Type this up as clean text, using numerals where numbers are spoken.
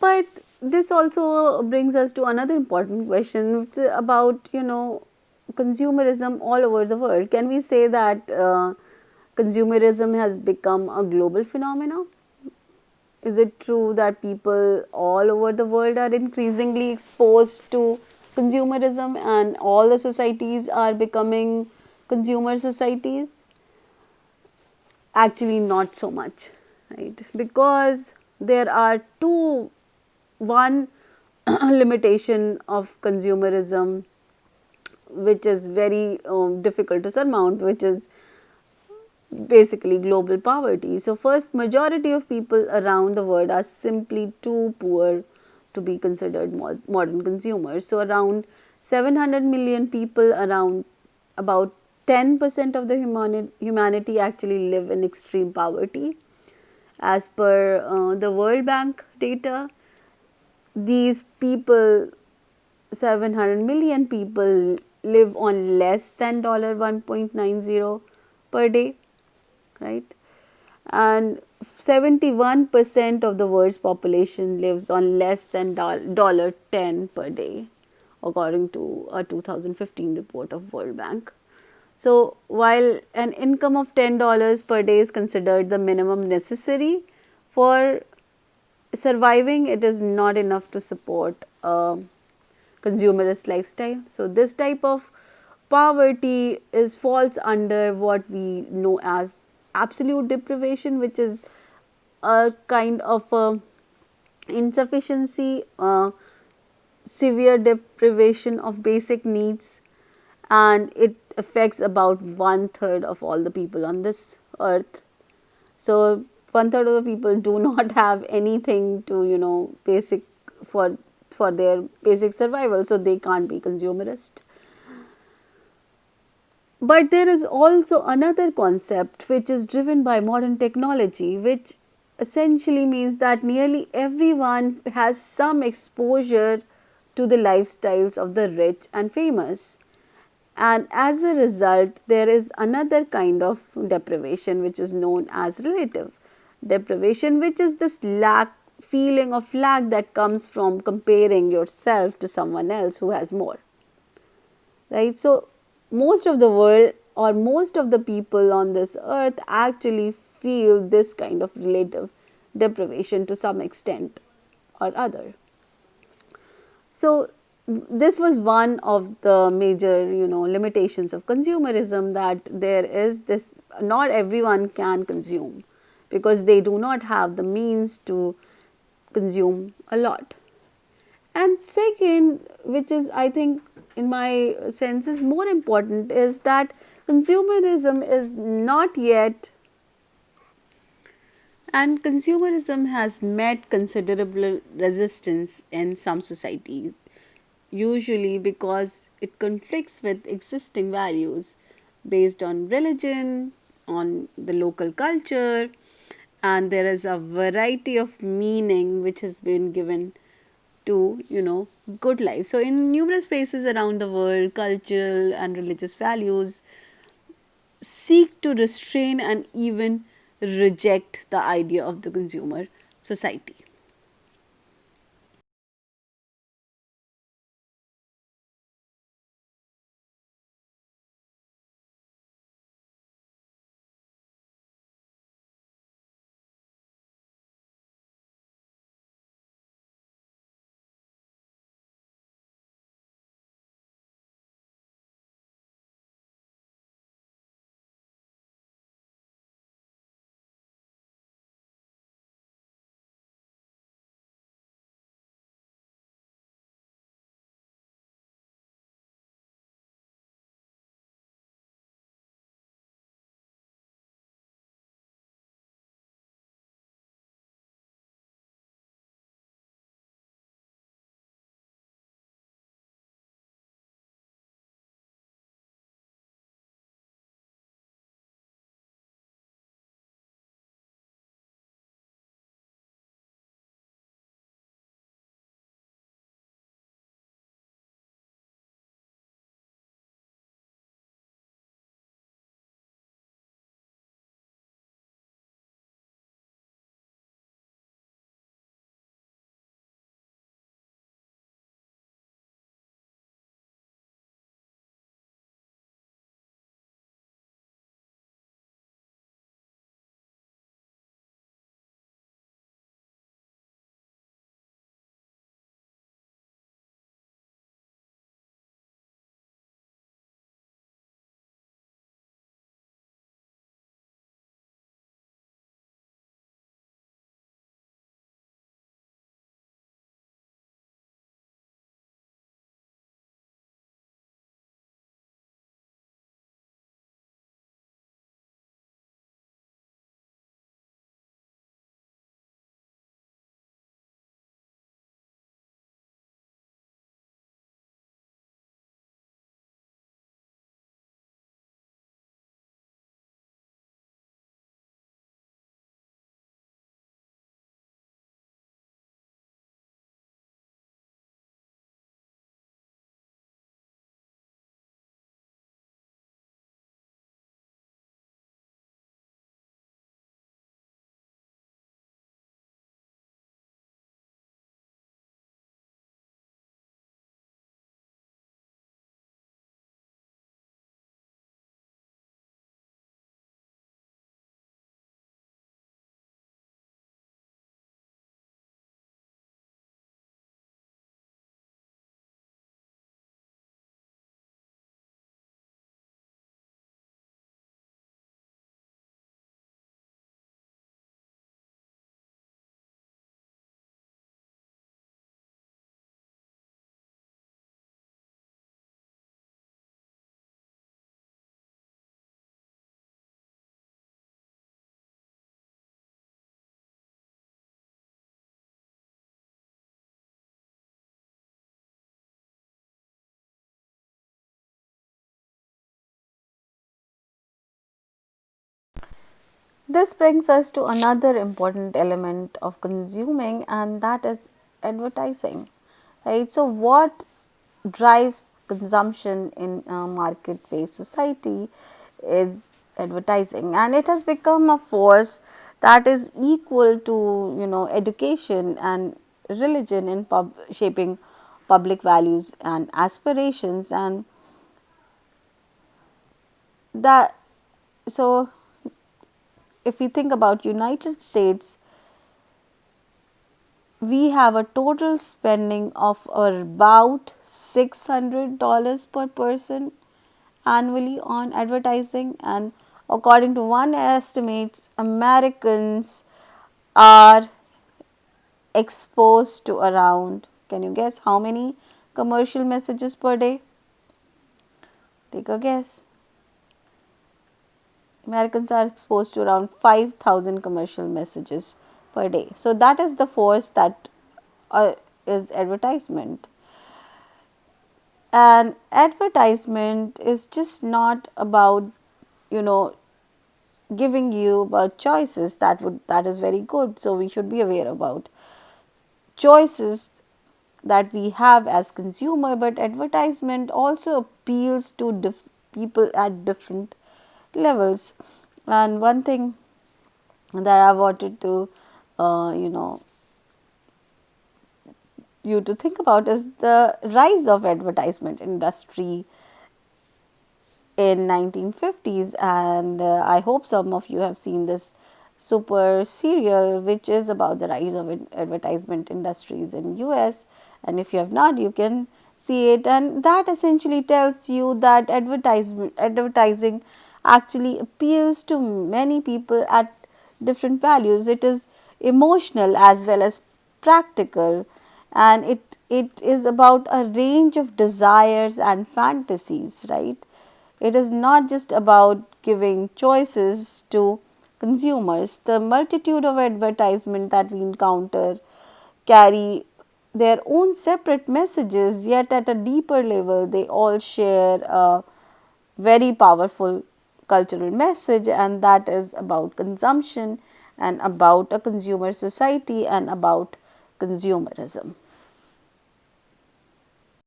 But this also brings us to another important question about, consumerism all over the world. Can we say that consumerism has become a global phenomenon? Is it true that people all over the world are increasingly exposed to consumerism and all the societies are becoming consumer societies? Actually, not so much, right? Because there are two, one limitation of consumerism which is very difficult to surmount, which is basically global poverty. So first, majority of people around the world are simply too poor to be considered modern consumers. So around 700 million people, around about 10% of the humanity actually live in extreme poverty. As per the World Bank data, these people, 700 million people, live on less than $1.90 per day, right? And 71% of the world's population lives on less than $10 per day, according to a 2015 report of World Bank. So while an income of $10 per day is considered the minimum necessary for surviving, it is not enough to support a consumerist lifestyle. So this type of poverty is falls under what we know as absolute deprivation, which is a kind of insufficiency, severe deprivation of basic needs, and it affects about one third of all the people on this earth. So one third of the people do not have anything to, basic for for their basic survival, so they can't be consumerist. But there is also another concept which is driven by modern technology, which essentially means that nearly everyone has some exposure to the lifestyles of the rich and famous. And as a result, there is another kind of deprivation which is known as relative deprivation, which is this lack, feeling of lack that comes from comparing yourself to someone else who has more, right? So most of the world or most of the people on this earth actually feel this kind of relative deprivation to some extent or other. So this was one of the major, limitations of consumerism, that there is this, not everyone can consume because they do not have the means to consume a lot. And second, which is I think in my sense is more important, is that consumerism is not yet, and consumerism has met considerable resistance in some societies, usually because it conflicts with existing values based on religion, on the local culture, and there is a variety of meaning which has been given to, good life. So in numerous places around the world, cultural and religious values seek to restrain and even reject the idea of the consumer society. This brings us to another important element of consuming, and that is advertising. Right? So, what drives consumption in a market based society is advertising, and it has become a force that is equal to, education and religion in shaping public values and aspirations. And that, so if we think about United States, we have a total spending of about $600 per person annually on advertising, and according to one estimates, Americans are exposed to around, can you guess how many commercial messages per day? Take a guess. Americans are exposed to around 5,000 commercial messages per day. So that is the force that is advertisement. And advertisement is just not about, you know giving you about choices. That is very good, so we should be aware about choices that we have as consumer, but advertisement also appeals to people at different levels. And one thing that I wanted to you know you to think about is the rise of advertisement industry in 1950s, and I hope some of you have seen this super serial which is about the rise of advertisement industries in US, and if you have not, you can see it. And that essentially tells you that advertising actually appeals to many people at different values. It is emotional as well as practical, and it is about a range of desires and fantasies, right? It is not just about giving choices to consumers. The multitude of advertisement that we encounter carry their own separate messages, yet at a deeper level, they all share a very powerful cultural message, and that is about consumption and about a consumer society and about consumerism.